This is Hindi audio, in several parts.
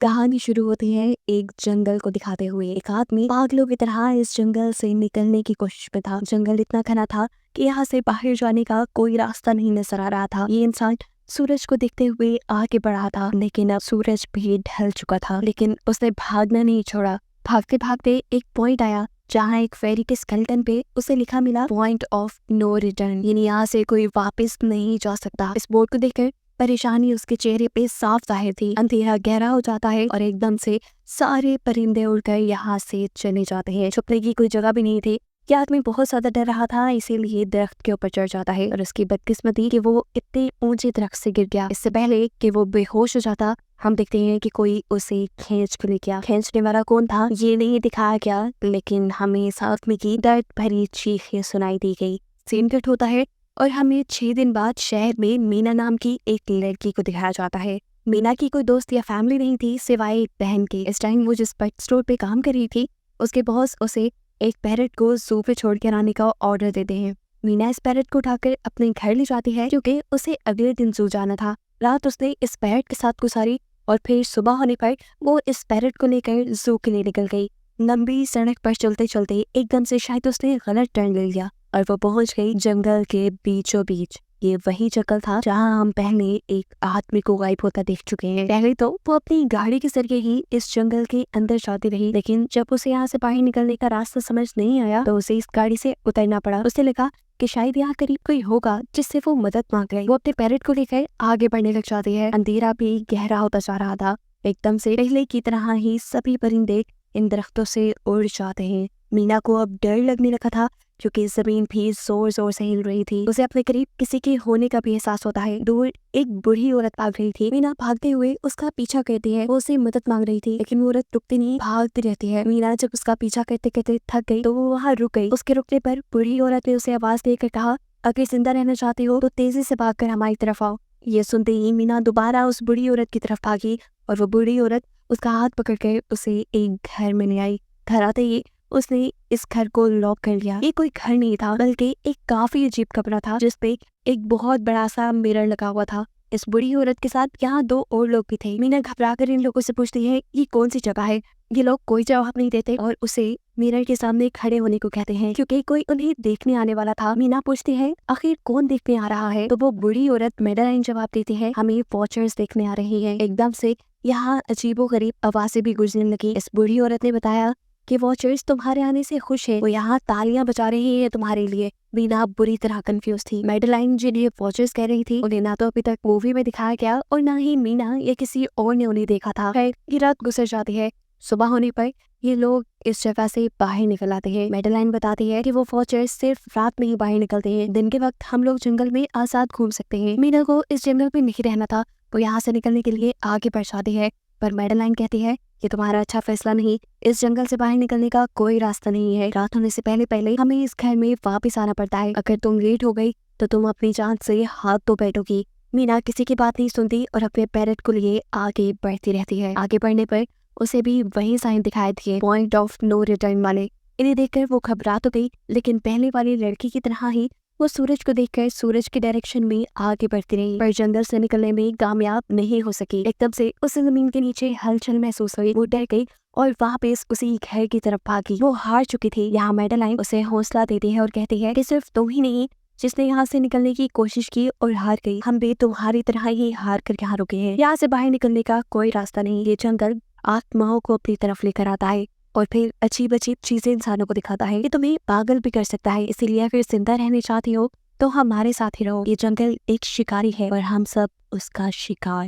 कहानी शुरू होती है एक जंगल को दिखाते हुए। एक आदमी पागलों की तरह इस जंगल से निकलने की कोशिश में था। जंगल इतना घना था कि यहाँ से बाहर जाने का कोई रास्ता नहीं नजर आ रहा था। ये इंसान सूरज को देखते हुए आगे बढ़ा था, लेकिन अब सूरज भी ढल चुका था। लेकिन उसने भागना नहीं छोड़ा। भागते भागते एक पॉइंट आया जहाँ एक फेरी के स्केलेटन पे उसे लिखा मिला पॉइंट ऑफ नो रिटर्न, यानी यहाँ से कोई वापस नहीं जा सकता। इस बोर्ड को देखकर परेशानी उसके चेहरे पे साफ जाहिर थी। अंधेरा गहरा हो जाता है और एकदम से सारे परिंदे उड़कर यहाँ से चले जाते हैं। छुपने की कोई जगह भी नहीं थी। ये आदमी बहुत ज्यादा डर रहा था, इसीलिए दरख्त के ऊपर चढ़ जाता है और उसकी बदकिस्मती कि वो इतने ऊंचे दरख्त से गिर गया। इससे पहले कि वो बेहोश हो जाता, हम देखते हैं कि कोई उसे खींच के ले गया। खींचने वाला कौन था ये नहीं दिखाया गया, लेकिन हमें इस आदमी की दर्द भरी चीखें सुनाई दी गई। सीन कट होता है और हमें 6 दिन बाद शहर में मीना नाम की एक लड़की को दिखाया जाता है। मीना की कोई दोस्त या फैमिली नहीं थी सिवाय एक बहन के। इस टाइम वो जिस पेट स्टोर पे काम कर रही थी, उसके बॉस उसे एक पैरट को जू पे छोड़ कर आने का ऑर्डर देते हैं। मीना इस पैरट को उठाकर अपने घर ले जाती है क्योंकि उसे अगले दिन जू जाना था। रात उसने इस पैरट के साथ गुजारी और फिर सुबह होने पर वो इस पैरट को लेकर जू के लिए निकल गई। लंबी सड़क पर चलते चलते एकदम से शायद उसने गलत टर्न ले लिया और वो पहुंच गई जंगल के बीचों बीच। ये वही जंगल था जहां हम पहले एक आदमी को गायब होता देख चुके हैं। पहले तो वो अपनी गाड़ी के जरिए ही इस जंगल के अंदर जाती रही, लेकिन जब उसे यहाँ से बाहर निकलने का रास्ता समझ नहीं आया तो उसे इस गाड़ी से उतरना पड़ा। उसे लगा कि शायद यहाँ करीब कोई होगा जिससे वो मदद मांग रही। वो अपने पैरट को लेकर आगे बढ़ने लग जाती है। अंधेरा भी गहरा होता जा रहा था। एकदम से पहले की तरह ही सभी परिंदे इन दरख्तों से उड़ जाते हैं। मीना को अब डर लगने लगा था क्योंकि जमीन भी जोर जोर से हिल रही थी। उसे अपने करीब किसी के होने का भी एहसास होता है। दूर एक बूढ़ी औरत भाग रही थी। मीना भागते हुए उसका पीछा करती है। वो उसे मदद मांग रही थी, लेकिन वो औरत रुकती नहीं, भागती रहती है। मीना जब उसका पीछा करते करते थक गई तो वो वहाँ रुक गई। उसके रुकने पर बूढ़ी औरत ने उसे आवाज देकर कहा, अगर जिंदा रहना चाहती हो तो तेजी से भागकर हमारी तरफ आओ। ये सुनते ही मीना दोबारा उस बूढ़ी औरत की तरफ भागी और वो बूढ़ी औरत उसका हाथ पकड़कर उसे एक घर में ले आई। घर आते ही उसने इस घर को लॉक कर लिया। ये कोई घर नहीं था, बल्कि एक काफी अजीब कमरा था जिसपे एक बहुत बड़ा सा मिरर लगा हुआ था। इस बुढ़ी औरत के साथ यहाँ 2 और लोग भी थे। मीना घबराकर इन लोगों से पूछती है ये कौन सी जगह है। ये लोग कोई जवाब नहीं देते और उसे मिरर के सामने खड़े होने को कहते हैं क्योंकि कोई उन्हें देखने आने वाला था। मीना पूछती है आखिर कौन देखने आ रहा है, तो वो बुढ़ी औरत मेडेलाइन जवाब देती है, हमें वॉचर्स देखने आ रही है। एकदम से यहाँ अजीबोगरीब आवाजें भी गुजरने लगी। इस बुढ़ी औरत ने बताया कि वॉचर्स तुम्हारे आने से खुश है, वो यहाँ तालियां बजा रही है तुम्हारे लिए। मीना बुरी तरह कंफ्यूज थी। मेडेलाइन जिन्हें वॉचर्स कह रही थी उन्हें ना तो अभी तक मूवी में दिखाया गया और ना ही मीना या किसी और ने उन्हें देखा था। ये रात गुजर जाती है। सुबह होने पर ये लोग इस जगह से बाहर निकल आते हैं। मेडेलाइन बताती है कि वो वॉचर्स सिर्फ रात में ही बाहर निकलते हैं, दिन के वक्त हम लोग जंगल में आजाद घूम सकते हैं। मीना को इस जंगल में नहीं रहना था, वो यहाँ से निकलने के लिए आगे बढ़ जाती है, पर मेडेलाइन कहती है ये तुम्हारा अच्छा फैसला नहीं, इस जंगल से बाहर निकलने का कोई रास्ता नहीं है। रात होने से पहले पहले हमें इस घर में वापस आना पड़ता है। अगर तुम लेट हो गई तो तुम अपनी जान से हाथ धो बैठोगी। मीना किसी की बात नहीं सुनती और अपने पैरट को लिए आगे बढ़ती रहती है। आगे बढ़ने पर उसे भी वही साइन दिखाई दिए, पॉइंट ऑफ नो रिटर्न वाले। इन्हें देखकर वो घबरा तो गई, लेकिन पहले वाली लड़की की तरह ही वो सूरज को देखकर सूरज की डायरेक्शन में आगे बढ़ती रही, पर जंगल से निकलने में कामयाब नहीं हो सकी। एकदम से उसे जमीन के नीचे हलचल महसूस हुई। वो डर गई और वापस उसी घर की तरफ भागी। वो हार चुकी थी। यहाँ मेडेलाइन उसे हौसला देती है और कहती है कि सिर्फ तुम ही नहीं जिसने यहाँ से निकलने की कोशिश की और हार गई, हम भी तुम्हारी तरह ही हार कर यहाँ रुके हैं। यहाँ से बाहर निकलने का कोई रास्ता नहीं। ये जंगल आत्माओं को अपनी तरफ लेकर आता है और फिर अजीब अजीब चीजें इंसानों को दिखाता है। ये तुम्हें पागल भी कर सकता है, इसीलिए अगर जिंदा रहने चाहती हो तो हमारे साथ ही रहो। ये जंगल एक शिकारी है और हम सब उसका शिकार।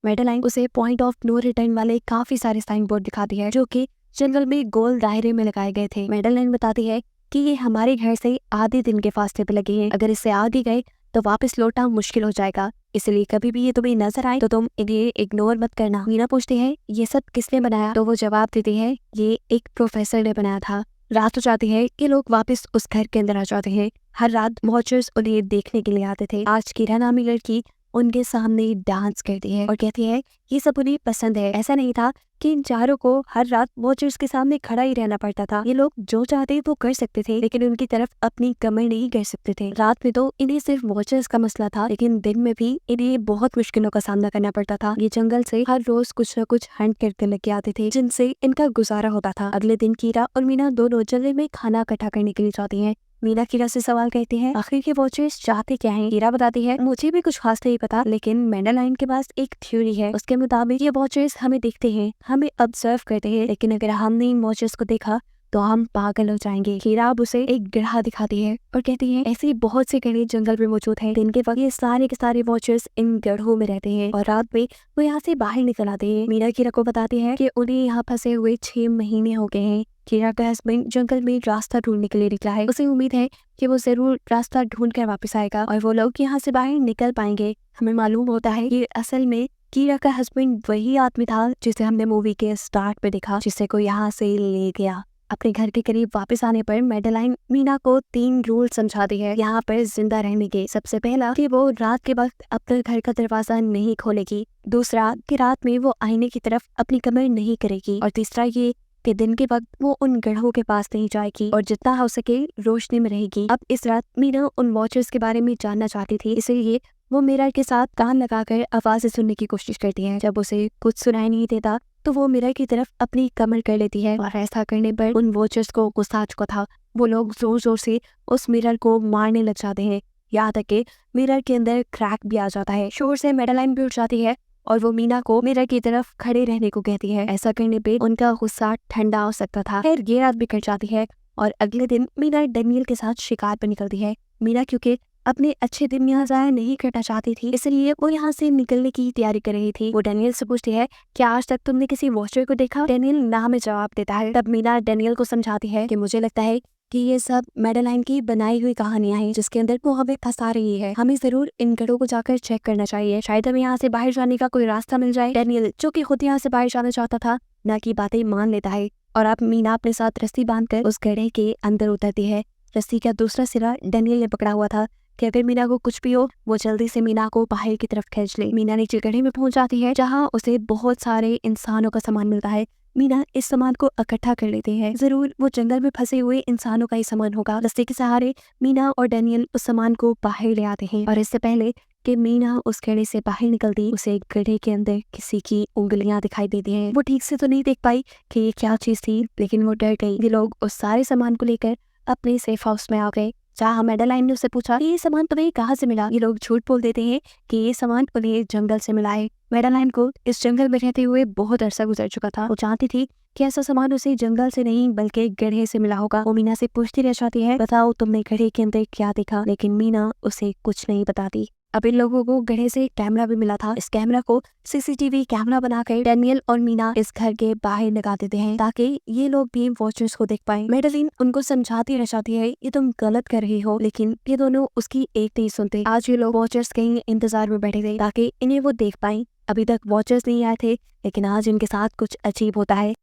मेडेलाइन उसे पॉइंट ऑफ नो रिटर्न वाले काफी सारे साइन बोर्ड दिखाती है जो कि जंगल में गोल दायरे में लगाए गए थे। मेडेलाइन बताती है कि ये हमारे घर से आधे दिन के फासले पे लगे हैं। अगर इससे आगे गए तो वापस लौटना मुश्किल हो जाएगा, इसलिए कभी भी ये तुम्हें नजर आए तो तुम इन्हें इग्नोर मत करना। मीना पूछती है ये सब किसने बनाया, तो वो जवाब देती है ये एक प्रोफेसर ने बनाया था। रात हो जाती है कि लोग वापस उस घर के अंदर आ जाते हैं। हर रात वॉचर्स उन्हें देखने के लिए आते थे। आज किरण नामी लड़की उनके सामने डांस करती है और कहती है ये सब उन्हें पसंद है। ऐसा नहीं था कि इन चारों को हर रात वॉचर्स के सामने खड़ा ही रहना पड़ता था। ये लोग जो चाहते वो कर सकते थे, लेकिन उनकी तरफ अपनी कमर नहीं कर सकते थे। रात में तो इन्हें सिर्फ वॉचर्स का मसला था, लेकिन दिन में भी इन्हें बहुत मुश्किलों का सामना करना पड़ता था। ये जंगल से हर रोज कुछ न कुछ हंट करते लेके आते थे, जिनसे इनका गुजारा होता था। अगले दिन कीरा और मीना दोनों जंगल में खाना इकट्ठा करने के लिए जाती है। मीना कीरा से सवाल करती है आखिर के वॉचर्स चाहते क्या हैं? कीरा बताती है मुझे भी कुछ खास नहीं पता, लेकिन मैडेलाइन के पास एक थ्योरी है। उसके मुताबिक ये वॉचर्स हमें देखते हैं, हमें ऑब्जर्व करते हैं, लेकिन अगर हमने इन वॉचर्स को देखा तो हम पागल हो जाएंगे। कीरा अब उसे एक गड्ढा दिखाती है और कहती है ऐसे बहुत से गड्ढे जंगल में मौजूद हैं। दिन के वक्त ये सारे के सारे वॉचर्स इन गड्ढों में रहते हैं और रात में वो यहाँ से बाहर निकल आते हैं। मीना कीरा को बताती है कि उन्हें यहाँ फंसे हुए 6 महीने हो गए हैं। कीरा का हस्बैंड जंगल में रास्ता ढूंढने के लिए निकला है। उसे उम्मीद है कि वो जरूर रास्ता ढूंढ कर वापस आएगा और वो लोग यहाँ से बाहर निकल पाएंगे। हमें मालूम होता है कि असल में कीरा का हस्बैंड वही आदमी था जिसे हमने मूवी के स्टार्ट पे देखा, जिसे को यहाँ से ले गया। अपने घर के करीब वापस आने पर मैडेलाइन मीना को 3 रूल समझाती है यहाँ पर जिंदा रहने के। सबसे पहला कि वो रात के वक्त अपने घर का दरवाजा नहीं खोलेगी। दूसरा कि रात में वो आईने की तरफ अपनी कमर नहीं करेगी। और तीसरा ये कि दिन के वक्त वो उन गड्ढों के पास नहीं जाएगी और जितना हो सके रोशनी में रहेगी। अब इस रात मीना उन वॉचर्स के बारे में जानना चाहती थी, इसलिए वो मिरर के साथ कान लगाकर आवाजें सुनने की कोशिश करती है। जब उसे कुछ सुनाई नहीं देता तो वो मिरर की तरफ अपनी कमर कर लेती है और ऐसा करने पर उन वॉचर्स को गुस्सा आ चुका था। वो लोग जोर जोर से उस मिरर को मारने लग जाते हैं, यहाँ तक कि मिरर के अंदर क्रैक भी आ जाता है। शोर से मैडेलाइन भी उठ जाती है और वो मीना को मिरर की तरफ खड़े रहने को कहती है। ऐसा करने पे उनका गुस्सा ठंडा हो सकता था। खैर ये रात भी कट जाती है और अगले दिन मीना डैनियल के साथ शिकार पर निकलती है। मीना क्योंकि अपने अच्छे दिन यहाँ जाया नहीं करना चाहती थी, इसलिए वो यहाँ से निकलने की तैयारी कर रही थी। वो डैनियल से पूछती है क्या आज तक तुमने किसी वॉचर को देखा? डैनियल ना में जवाब देता है। तब मीना डैनियल को समझाती है कि मुझे लगता है कि ये सब मैडेलाइन की बनाई हुई कहानियां हैं, जिसके अंदर वो हमें फंसा रही है। हमें जरूर इन गढ़ों को जाकर चेक करना चाहिए, शायद हमें यहाँ से बाहर जाने का कोई रास्ता मिल जाए। डैनियल जो कि खुद यहाँ से बाहर जाना चाहता था, ना की बातें मान लेता है और अब मीना अपने साथ रस्सी बांधकर उस गड्ढे के अंदर उतरती है। रस्सी का दूसरा सिरा डैनियल ने पकड़ा हुआ था कि अगर मीना को कुछ भी हो वो जल्दी से मीना को बाहर की तरफ खींच ले। मीना नीचे गड्ढे में पहुंच जाती है जहाँ उसे बहुत सारे इंसानों का सामान मिलता है। मीना इस सामान को इकट्ठा कर लेते हैं, जरूर वो जंगल में फंसे हुए इंसानों का ही सामान होगा। रस्ते के सहारे मीना और डैनियल उस सामान को बाहर ले आते हैं और इससे पहले कि मीना उस गड्ढे से बाहर निकलती उसे गड्ढे के अंदर किसी की उंगलियां दिखाई देती हैं। वो ठीक से तो नहीं देख पाई कि ये क्या चीज थी, लेकिन वो डर गई। ये लोग उस सारे सामान को लेकर अपने सेफ हाउस में आ गए, जहाँ मैडेलाइन ने उससे पूछा कि ये सामान तुम्हें कहाँ से मिला। ये लोग झूठ बोल देते हैं कि ये सामान उन्हें जंगल से मिला है। मैडेलाइन को इस जंगल में रहते हुए बहुत अरसा गुजर चुका था। वो चाहती थी कि ऐसा सामान उसे जंगल से नहीं बल्कि गड्ढे से मिला होगा। वो मीना से पूछती रह जाती है बताओ तुमने गड्ढे के अंदर क्या देखा, लेकिन मीना उसे कुछ नहीं बताती। अब इन लोगों को गड्ढे से कैमरा भी मिला था। इस कैमरा को सीसीटीवी कैमरा बनाकर डैनियल और मीना इस घर के बाहर लगा देते हैं ताकि ये लोग भी वॉचर्स को देख पाएं। मैडेलिन उनको समझाती रह जाती है ये तुम गलत कर रही हो, लेकिन ये दोनों उसकी एक नहीं सुनते। आज ये लोग वॉचर्स के इंतजार में बैठे थे ताकि इन्हें वो देख पाएं। अभी तक वॉचर्स नहीं आए थे, लेकिन आज इनके साथ कुछ अजीब होता है।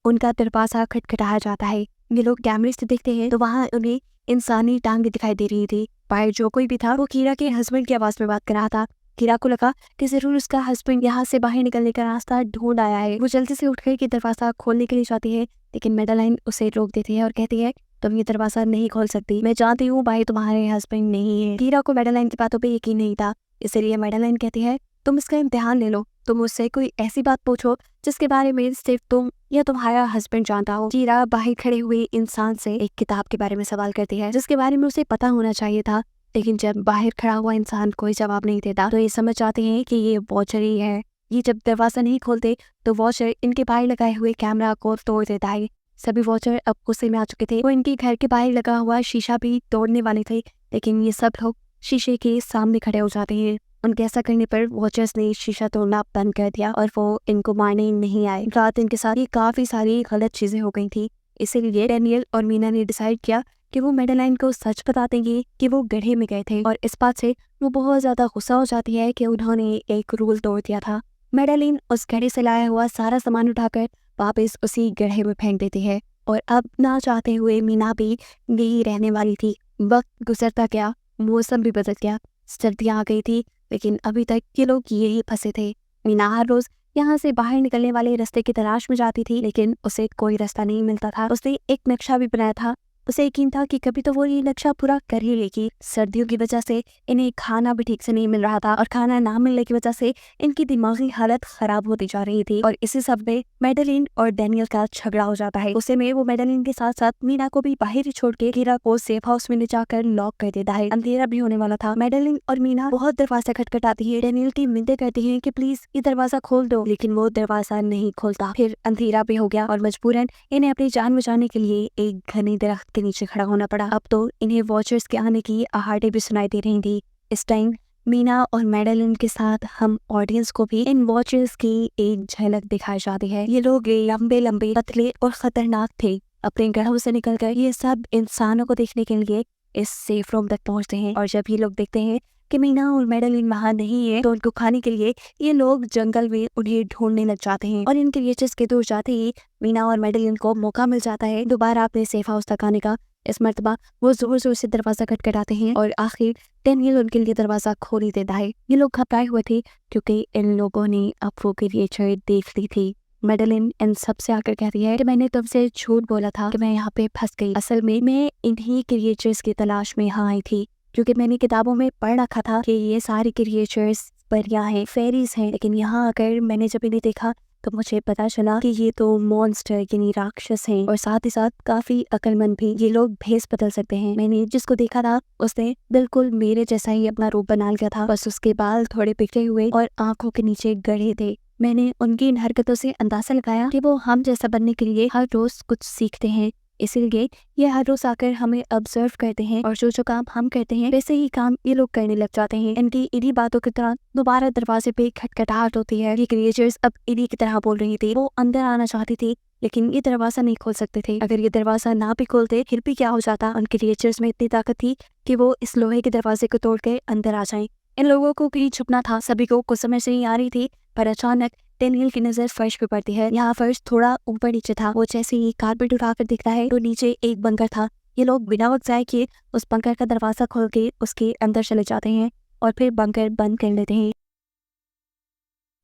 उनका दरवाजा खटखटाया जाता है। ये लोग कैमरे से देखते हैं तो वहाँ उन्हें इंसानी टांग दिखाई दे रही थी। बाहर जो कोई भी था वो कीरा के हस्बैंड की आवाज में बात कर रहा था। कीरा को लगा कि जरूर उसका हस्बैंड यहाँ से बाहर निकलने का रास्ता ढूंढ आया है। वो जल्दी से उठकर के दरवाजा खोलने के लिए जाती है, लेकिन मैडेलाइन उसे रोक देती है और कहती है तुम ये दरवाजा नहीं खोल सकती, मैं जानती हूँ भाई तुम्हारे हस्बैंड नहीं है। कीरा को मैडेलाइन की बातों पे यकीन नहीं था, इसलिए मैडेलाइन कहती है तुम इसका इम्तिहान ले लो, तुम मुझसे कोई ऐसी बात पूछो जिसके बारे में सिर्फ तुम या तुम्हारा हस्बैंड जानता हो। कीरा बाहर खड़े हुए इंसान से एक किताब के बारे में सवाल करती है जिसके बारे में उसे पता होना चाहिए था, लेकिन जब बाहर खड़ा हुआ इंसान कोई जवाब नहीं देता तो ये समझ जाते हैं कि ये वॉचर ही है। ये जब दरवाजा नहीं खोलते तो वॉचर इनके बाहर लगाए हुए कैमरा को तोड़ देता है। सभी वॉचर अब गुस्से में आ चुके थे। वो इनके घर के बाहर लगा हुआ शीशा भी तोड़ने वाले थे, लेकिन ये सब लोग शीशे के सामने खड़े हो जाते हैं। उनके ऐसा करने पर वॉचर्स ने शीशा तोड़ना बंद कर दिया और वो इनको मारने नहीं आए। रात इनके साथ ये काफी सारी गलत चीजें हो गई थी, इसीलिए डैनियल और मीना ने डिसाइड किया कि वो मैडेलाइन को सच बता देंगे कि वो गड्ढे में गए थे। और इस बात से वो बहुत ज्यादा गुस्सा हो जाती है कि उन्होंने एक रूल तोड़ दिया था। मैडेलाइन उस गड्ढे से लाया हुआ सारा सामान उठाकर वापस उसी गड्ढे में फेंक देती है और अब ना चाहते हुए मीना भी यही रहने वाली थी। वक्त गुजरता गया, मौसम भी बदल गया। सर्दियाँ आ गई थी, लेकिन अभी तक ये लोग यही फंसे थे। मीना हर रोज यहाँ से बाहर निकलने वाले रास्ते की तलाश में जाती थी, लेकिन उसे कोई रास्ता नहीं मिलता था। उसने एक नक्शा भी बनाया था, उसे यकीन था कि कभी तो वो ये नक्शा पूरा कर ही लेगी। सर्दियों की वजह से इन्हें खाना भी ठीक से नहीं मिल रहा था और खाना ना मिलने की वजह से इनकी दिमागी हालत खराब होती जा रही थी। और इसी सब में मेडेलिन और डैनियल का झगड़ा हो जाता है। उसे में वो मेडेलिन के साथ साथ मीना को भी बाहर ही छोड़ के कीरा को सेफ हाउस में ले जाकर लॉक कर देता है। अंधेरा भी होने वाला था। मेडेलिन और मीना बहुत दरवाजा खटखटाती है। डैनियल की मिन्नतें करती है कि प्लीज ये दरवाजा खोल दो, लेकिन वो दरवाजा नहीं खोलता। फिर अंधेरा भी हो गया और मजबूरन इन्हें अपनी जान बचाने के लिए एक घने दरख्त के नीचे खड़ा होना पड़ा। अब तो इन्हें वॉचर्स के आने की आहटें भी सुनाई दे रही थी। इस टाइम मीना और मेडेलिन के साथ हम ऑडियंस को भी इन वॉचर्स की एक झलक दिखाई जाती है। ये लोग लंबे लंबे, पतले और खतरनाक थे। अपने घरों से निकलकर ये सब इंसानों को देखने के लिए इस सेफ रूम तक पहुंचते हैं। और जब ये लोग देखते हैं कि मीना और मेडेलिन वहाँ नहीं है, तो उनको खाने के लिए ये लोग जंगल में उन्हें ढूंढने लग जाते हैं। और इन क्रिएचर्स के दूर जाते ही मीना और मेडेलिन को मौका मिल जाता है दोबारा अपने सेफ हाउस तक आने का। इस मर्तबा वो जोर जोर से दरवाजा खटखटाते हैं और आखिर डैनियल उनके लिए दरवाजा खोल ही देता है। ये लोग घबराए हुए थे क्योंकि इन लोगों ने अब वो क्रिएचर देख ली थी। मेडेलिन इन सबसे आकर कहती है कि मैंने तुमसे झूठ बोला था कि मैं यहाँ पे फंस गई। असल में मैं इन्हीं क्रिएचर्स की तलाश में यहाँ आई थी, क्योंकि मैंने किताबों में पढ़ रखा था कि ये सारी क्रिएचर्स परियां हैं, फेरीज हैं। लेकिन यहाँ आकर मैंने जब इन्हें देखा तो मुझे पता चला कि ये तो मॉन्स्टर यानी राक्षस हैं और साथ ही साथ काफी अक्लमंद भी। ये लोग भेस बदल सकते हैं। मैंने जिसको देखा था उसने बिल्कुल मेरे जैसा ही अपना रूप बना लिया था, बस उसके बाल थोड़े बिखरे हुए और आंखों के नीचे गड़े थे। मैंने उनकी इन हरकतों से अंदाजा लगाया कि वो हम जैसा बनने के लिए हर रोज कुछ सीखते हैं, इसीलिए ये हर रोज आकर हमें ऑब्जर्व करते हैं और जो जो काम हम करते हैं वैसे ही काम ये लोग करने लग जाते हैं। इनकी इन्हीं बातों की तरह दोबारा दरवाजे पे खटखटाहट होती है। ये क्रिएचर्स अब इन्हीं की तरह बोल रही थी। वो अंदर आना चाहती थी लेकिन ये दरवाजा नहीं खोल सकते थे। अगर ये दरवाजा ना भी खोलते फिर भी क्या हो जाता, उन क्रिएचर्स में इतनी ताकत थी कि वो इस लोहे के दरवाजे को तोड़ के अंदर आ जाएं। इन लोगों को कहीं छुपना था, सभी को कुछ समझ नहीं आ रही थी। पर अचानक डैनियल की नजर फर्श पे पड़ती है। यहाँ फर्श थोड़ा ऊपर नीचे था। वो जैसे ही कारपेट उठाकर दिखता है तो नीचे एक बंकर था। ये लोग बिना वक्त जाए किए उस बंकर का दरवाजा खोल के उसके अंदर चले जाते हैं और फिर बंकर बंद कर लेते हैं।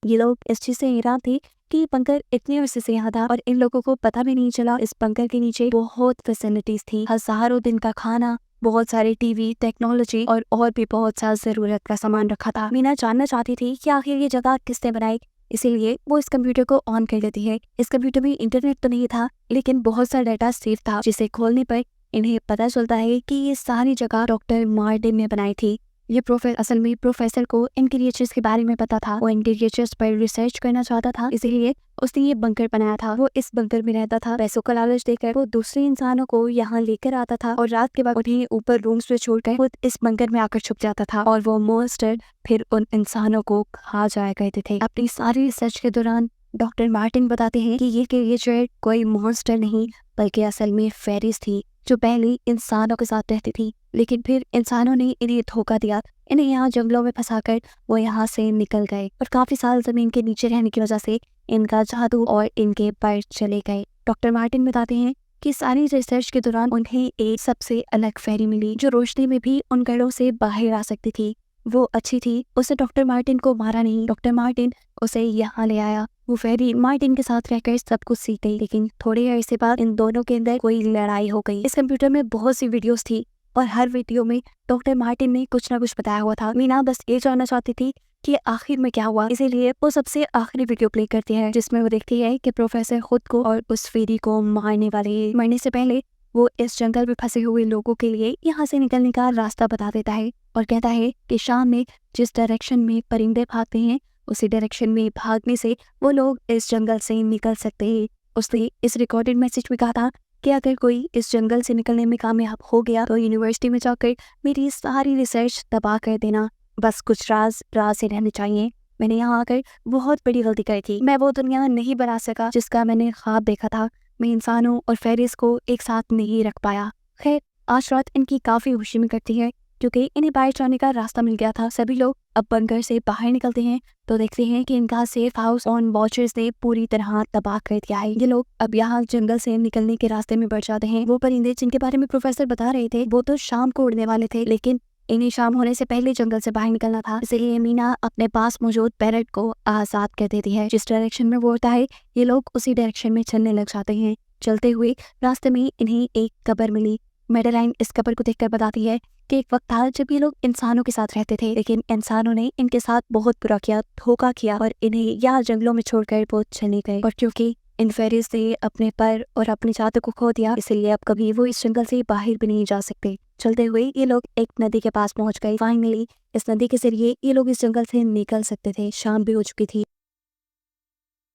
ये लोग इस चीज से हैरान थे कि बंकर इतने अरसे से यहाँ था और इन लोगों को पता भी नहीं चला। इस बंकर के नीचे बहुत फैसिलिटीज थी, हजारों दिन का खाना, बहुत सारे टीवी, टेक्नोलॉजी और भी बहुत सा जरूरत का सामान रखा था। मीना जानना चाहती थी कि आखिर ये जगह किसने बनाई, इसीलिए वो इस कंप्यूटर को ऑन कर देती है। इस कंप्यूटर में इंटरनेट तो नहीं था लेकिन बहुत सा डाटा सेव था, जिसे खोलने पर इन्हें पता चलता है कि ये सारी जगह डॉक्टर मार्टिन ने बनाई थी। ये असल में प्रोफेसर को इन क्रिएचर्स के बारे में पता था। वो इन क्रिएचर्स पर रिसर्च करना चाहता था, इसीलिए उसने ये बंकर बनाया था। वो इस बंकर में रहता था। पैसों का लालच देकर वो दूसरे इंसानों को यहाँ लेकर आता था और रात के वक्त उन्हें ऊपर रूम्स में छोड़कर खुद इस बंकर में आकर छुप जाता था और वो मॉन्स्टर फिर उन इंसानों को खा जाया करते थे। अपनी सारी रिसर्च के दौरान डॉक्टर मार्टिन बताते हैं कि ये क्रिएचर कोई मॉन्स्टर नहीं बल्कि असल में फेरीज थी जो पहले इंसानों के साथ रहती थी, लेकिन फिर इंसानों ने इन्हें धोखा दिया। इन्हें यहाँ जंगलों में फंसाकर वो यहाँ से निकल गए और काफी साल जमीन के नीचे रहने की वजह से इनका जादू और इनके पर चले गए। डॉक्टर मार्टिन बताते हैं कि सारी रिसर्च के दौरान उन्हें एक सबसे अलग फेरी मिली जो रोशनी में भी उन घरों से बाहर आ सकती थी। वो अच्छी थी, उसे डॉक्टर मार्टिन को मारा नहीं, डॉक्टर मार्टिन उसे यहाँ ले आया। वो फेरी मार्टिन के साथ रहकर सब कुछ सीख गई, लेकिन थोड़े अरसे बाद इन दोनों के अंदर कोई लड़ाई हो गई। इस कंप्यूटर में बहुत सी वीडियोस थी और हर वीडियो में डॉक्टर मार्टिन ने कुछ ना कुछ बताया हुआ था। मीना बस ये जानना चाहती थी कि आखिर में क्या हुआ, इसीलिए वो सबसे आखिरी वीडियो प्ले करती है जिसमें वो देखती है कि प्रोफेसर खुद को और उस फेरी को मारने वाले हैं। मरने से पहले वो इस जंगल में फंसे हुए लोगों के लिए यहाँ से निकलने का रास्ता बता देता है और कहता है कि शाम में जिस डायरेक्शन में परिंदे भागते हैं उसी डायरेक्शन में भागने से वो लोग इस जंगल से निकल सकते हैं। उसने इस रिकॉर्डेड मैसेज में कहा था कि अगर कोई इस जंगल से निकलने में कामयाब हो गया तो यूनिवर्सिटी में जाकर मेरी सारी रिसर्च तबाह कर देना, बस कुछ राज से रहने चाहिए। मैंने यहाँ आकर बहुत बड़ी गलती करी थी। मैं वो दुनिया नहीं बना सका जिसका मैंने ख्वाब देखा था। मैं इंसानों और फेरिस को एक साथ नहीं रख पाया। खैर आज रात इनकी काफी खुशी में कटती है क्योंकि इन्हें बाहर जाने का रास्ता मिल गया था। सभी लोग अब बंकर से बाहर निकलते हैं तो देखते हैं कि इनका सेफ हाउस ऑन वॉचर्स ने पूरी तरह तबाह कर दिया है। ये लोग अब यहाँ जंगल से निकलने के रास्ते में बढ़ जाते हैं। वो परिंदे जिनके बारे में प्रोफेसर बता रहे थे वो तो शाम को उड़ने वाले थे, लेकिन इन्हें शाम होने से पहले जंगल से बाहर निकलना था, इसलिए मीना अपने पास मौजूद पैरट को आजाद कर देती है। जिस डायरेक्शन में वो होता है ये लोग उसी डायरेक्शन में चलने लग जाते हैं। चलते हुए रास्ते में इन्हें एक कब्र मिली। मैडेलाइन इस कब्र को देखकर बताती है कि एक वक्त था जब ये लोग इंसानों के साथ रहते थे, लेकिन इंसानों ने इनके साथ बहुत बुरा किया, धोखा किया और इन्हें यहाँ जंगलों में छोड़कर वो चले गए। और क्योंकि इन फेरीज ने अपने पर और अपनी जातों को खो दिया, इसलिए अब कभी वो इस जंगल से बाहर भी नहीं जा सकते। चलते हुए ये लोग एक नदी के पास पहुंच गए। फाइनली इस नदी के जरिए ये लोग इस जंगल से निकल सकते थे। शाम भी हो चुकी थी।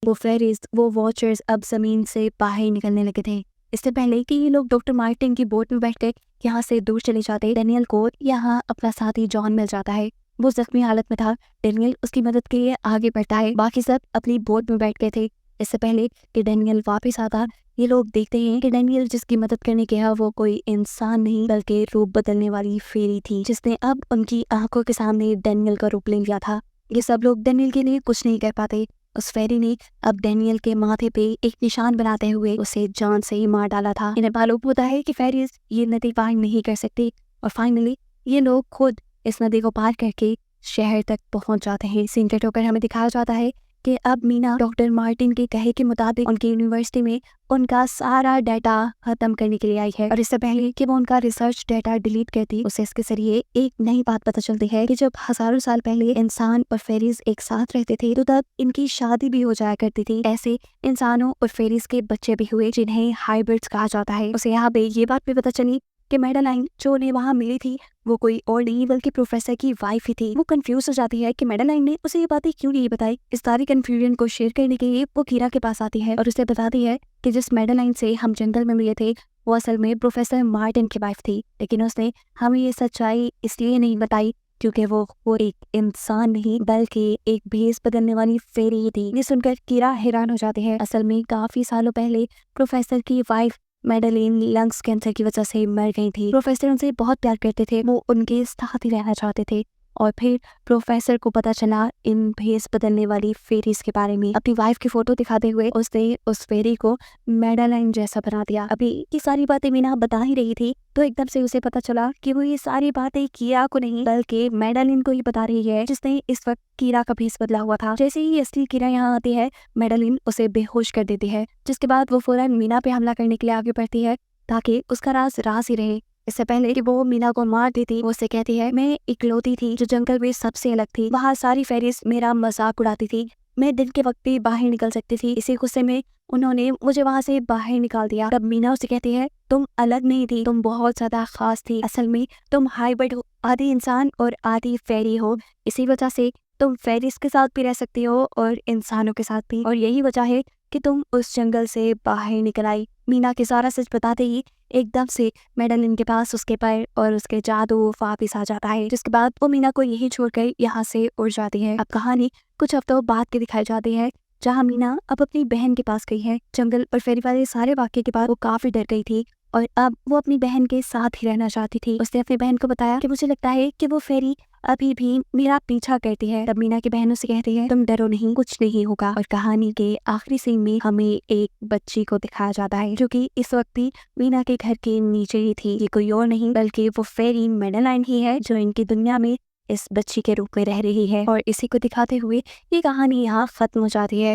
वो फेरीज, वो वॉचर्स अब जमीन से बाहर निकलने लगे थे। इससे पहले कि ये लोग डॉक्टर मार्टिन की बोट में बैठकर यहाँ से दूर चले जाते, डेनियल को यहाँ अपना साथी जॉन मिल जाता है। वो जख्मी हालत में था। डेनियल उसकी मदद के लिए आगे बढ़ता है। बाकी सब अपनी बोट में बैठ गए थे। इससे पहले कि डेनियल वापस आता, ये लोग देखते हैं कि डेनियल जिसकी मदद करने गया वो कोई इंसान नहीं बल्कि रूप बदलने वाली फेरी थी, जिसने अब उनकी आंखों के सामने डेनियल का रूप ले लिया था। ये सब लोग डेनियल के लिए कुछ नहीं कर पाते। उस फेरी ने अब डेनियल के माथे पे एक निशान बनाते हुए उसे जान से ही मार डाला था। इन्हें मालूम होता है कि फेरीज ये नदी पार नहीं कर सकती और फाइनली ये लोग खुद इस नदी को पार करके शहर तक पहुंच जाते हैं। सीन कट होकर हमें दिखाया जाता है कि अब मीना डॉक्टर मार्टिन के कहे के मुताबिक उनकी यूनिवर्सिटी में उनका सारा डाटा खत्म करने के लिए आई है। और इससे पहले कि वो उनका रिसर्च डाटा डिलीट करती, उसे इसके जरिए एक नई बात पता चलती है कि जब हजारों साल पहले इंसान और फेरीज एक साथ रहते थे तो तब इनकी शादी भी हो जाया करती थी। ऐसे इंसानों और फेरीज के बच्चे भी हुए जिन्हें हाइब्रिड्स कहा जाता है। उसे यहाँ पे ये बात भी पता चली कि मैडेलाइन जो उन्हें वहाँ मिली थी वो कोई और नहीं बल्कि प्रोफेसर की वाइफ ही थी। वो कंफ्यूज हो जाती है कि मैडेलाइन ने उसे ये बातें क्यों नहीं बताई। इस सारी कंफ्यूजन को शेयर करने के लिए वो कीरा के पास आती है और उसे बताती है कि जिस मैडेलाइन से हम जंगल में मिले थे वो असल में प्रोफेसर मार्टिन की वाइफ थी, लेकिन उसने हमें ये सच्चाई इसलिए नहीं बताई क्योंकि वो एक इंसान नहीं बल्कि एक भेस बदलने वाली फेरी थी। ये सुनकर कीरा हैरान हो जाते हैं। असल में काफी सालों पहले प्रोफेसर की वाइफ मैडेलिन लंग्स कैंसर की वजह से मर गई थी। प्रोफेसर उनसे बहुत प्यार करते थे, वो उनके साथ ही रहना चाहते थे। और फिर प्रोफेसर को पता चला इन भेस बदलने वाली फेरीज के बारे में। अपनी वाइफ की फोटो दिखाते हुए उसने उस फेरी को मैडेलाइन जैसा बना दिया। अभी ये सारी बातें मीना बता ही रही थी तो एकदम से उसे पता चला कि वो ये सारी बातें कीरा को नहीं बल्कि मैडेलिन को ही बता रही है, जिसने इस वक्त कीरा का भेस बदला हुआ था। जैसे ही असली कीरा यहाँ आती है मैडेलिन उसे बेहोश कर देती है, जिसके बाद वो फौरन मीना पे हमला करने के लिए आगे बढ़ती है ताकि उसका राज ही रहे। इससे पहले कि वो मीना को मार देती, वो उससे कहती है मैं इकलौती थी जो जंगल में सबसे अलग थी। वहाँ सारी फेरीज मेरा मजाक उड़ाती थी। मैं दिन के वक्त भी बाहर निकल सकती थी। इसी गुस्से में उन्होंने मुझे वहाँ से बाहर निकाल दिया। तब मीना उसे कहती है तुम अलग नहीं थी, तुम बहुत ज्यादा खास थी। असल में तुम हाइब्रिड हो, आधी इंसान और आधी फेरी हो। इसी वजह से तुम फेरीज के साथ भी रह सकती हो और इंसानों के साथ भी, और यही वजह है कि तुम उस जंगल से बाहर निकल आई। मीना के सारा सच बताते ही एकदम से मैडेलिन के पास उसके पैर और उसके जादू वापिस आ जाता है, जिसके बाद वो मीना को यही छोड़कर यहाँ से उड़ जाती है। अब कहानी कुछ हफ्तों बाद की दिखाई जाती है जहाँ मीना अब अपनी बहन के पास गई है। जंगल और फेरी वाले सारे वाक्य के बाद वो काफी डर गई थी और अब वो अपनी बहन के साथ ही रहना चाहती थी। उसने अपनी बहन को बताया कि मुझे लगता है कि वो फेरी अभी भी मेरा पीछा करती है। तब मीना की बहन उसे कहती है तुम डरो नहीं, कुछ नहीं होगा। और कहानी के आखिरी सीन में हमें एक बच्ची को दिखाया जाता है जो कि इस वक्त भी मीना के घर के नीचे ही थी। ये कोई और नहीं बल्कि वो फेरी मैडेलाइन ही है जो इनकी दुनिया में इस बच्ची के रूप में रह रही है। और इसी को दिखाते हुए ये कहानी यहाँ खत्म हो जाती है।